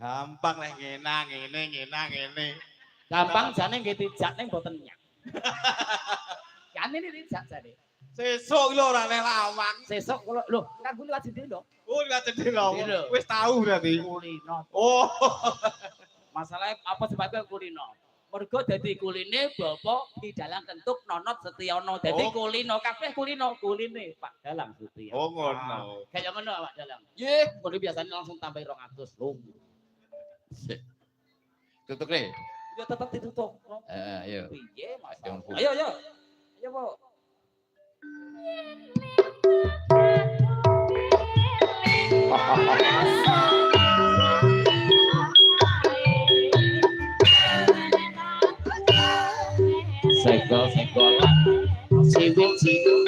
Gampang lah ngene. Gampang jane nggih dijak ning boten nyak. Kan ini dijak jane. Sesuk lho ora lek lawang. Sesuk kula lho, kan kula wajib lho. Oh, liwat jendela. Wis tahu berarti. Kulino. Oh. Masalahnya apa sebabnya kulino? Mergo dadi kuline Bapak Ki Dalang Kentuk Nonot Setiono. Dadi kulino kabeh kuline Pak Dalang Setiono. Oh ngono. Kayak ngono Pak Dalang. Nggih, kuwi biasanya langsung tambah 200 lho. Tutup nih. Ya tetap ditutup. Ayo. Piye Mas? Ayo. Ayo, Bu. Segol-segolan siwil-siwil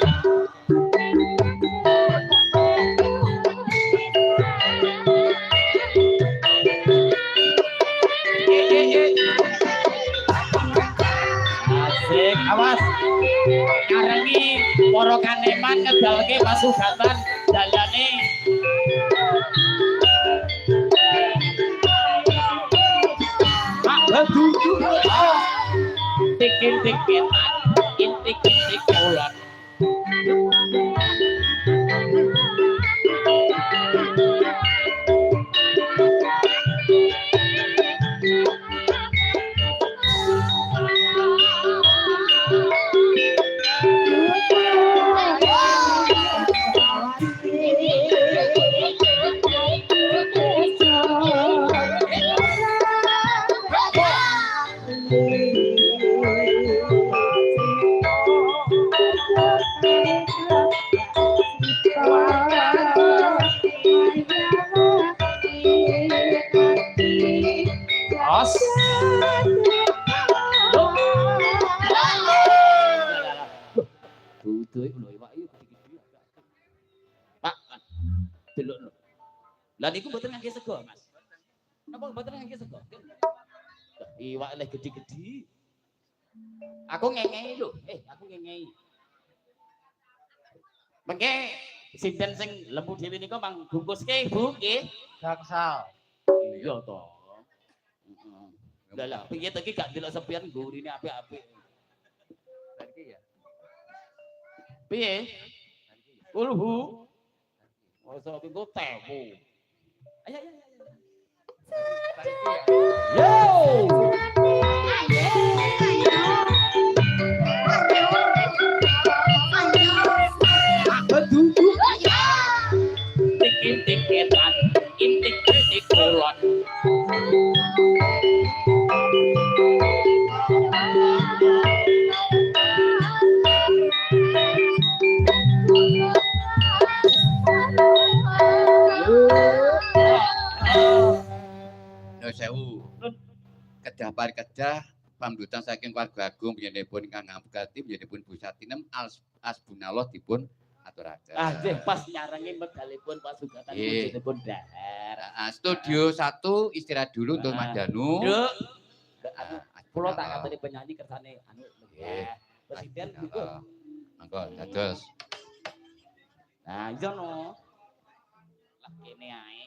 asik, awas ngarengi para kaneman ngedalke pasugatan dalane duduk tikin-tikinan intik-intik ulan Lah niku mboten ngangge sego, Mas. Napa mboten ngangge sego? Iwak leh gede-gede. Aku ngengei lho. Aku ngengei. Mengke sinten sing lembu dhewe nika mang bungkuske, Bu, nggih. Gangsal. Iya to. Heeh. Lah piye to iki gak delok sepian gurine apik-apik. Saiki ya. Piye? Ulhu. Masa pinggo tepu. Ayo. Yo. Duduk. Tikin-tikinan, intik-intik ulan. Sewu. Kedah pamdutan saking warga agung panjenenganipun ingkang ngabukti panjenenganipun Bu Satinem asbunallah dipun aturaken. Nggih pas nyarengi medalipun pasugatan wujudipun dahar. Studio 1 istirahat dulu untuk Mas Danu. Nduk. Kula tak kateni penyanyi kersane anu nggih. Presiden niku. Monggo dados. Nah, iya no. Lah kene ae.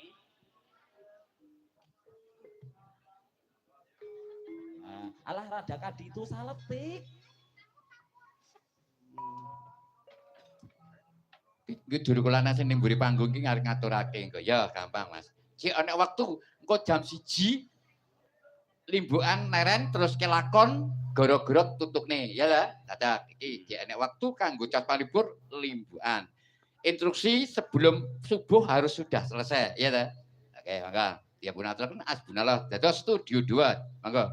Alah rada kadi itu saletik. Iki juru kulana sing ning mburi panggung iki arep ngaturake engko. Ya, gampang, Mas. Sik ana waktu engko jam 1 limbukan leren terus kelakon goro-goro tutukne. Ya lah, dadak iki enek waktu kanggo cas palibur limbukan. Instruksi sebelum subuh harus sudah selesai, ya ta? Oke, monggo. Ya pun aturaken asbunallah. Dados studio 2. Monggo.